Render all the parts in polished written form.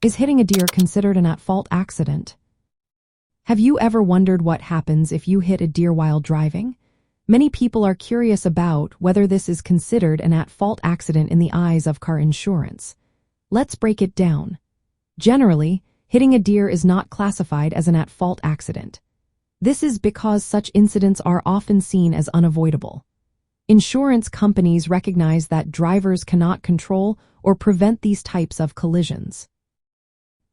Is hitting a deer considered an at-fault accident? Have you ever wondered what happens if you hit a deer while driving? Many people are curious about whether this is considered an at-fault accident in the eyes of car insurance. Let's break it down. Generally, hitting a deer is not classified as an at-fault accident. This is because such incidents are often seen as unavoidable. Insurance companies recognize that drivers cannot control or prevent these types of collisions.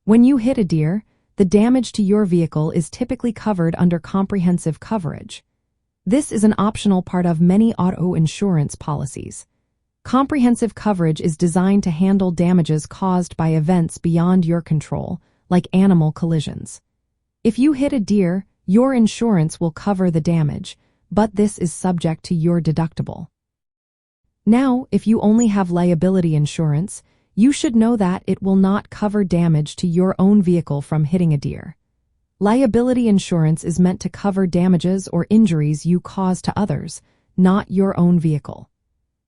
When you hit a deer, the damage to your vehicle is typically covered under comprehensive coverage. This is an optional part of many auto insurance policies. Comprehensive coverage is designed to handle damages caused by events beyond your control, like animal collisions. If you hit a deer, your insurance will cover the damage, but this is subject to your deductible. Now, if you only have liability insurance, you should know that it will not cover damage to your own vehicle from hitting a deer. Liability insurance is meant to cover damages or injuries you cause to others, not your own vehicle.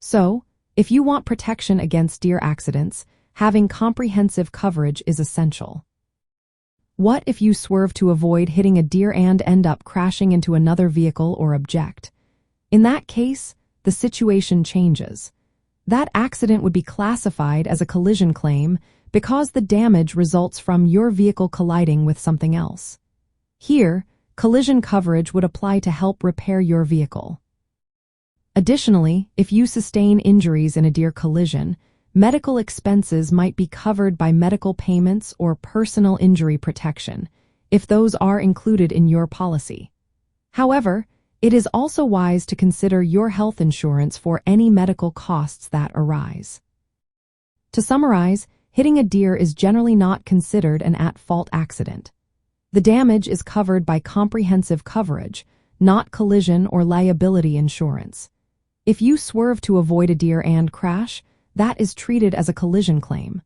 So, if you want protection against deer accidents, having comprehensive coverage is essential. What if you swerve to avoid hitting a deer and end up crashing into another vehicle or object? In that case, the situation changes. That accident would be classified as a collision claim because the damage results from your vehicle colliding with something else. Here, collision coverage would apply to help repair your vehicle. Additionally, if you sustain injuries in a deer collision, medical expenses might be covered by medical payments or personal injury protection, if those are included in your policy. However, it is also wise to consider your health insurance for any medical costs that arise. To summarize, hitting a deer is generally not considered an at-fault accident. The damage is covered by comprehensive coverage, not collision or liability insurance. If you swerve to avoid a deer and crash, that is treated as a collision claim.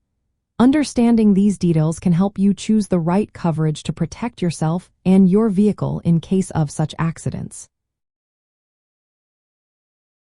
Understanding these details can help you choose the right coverage to protect yourself and your vehicle in case of such accidents.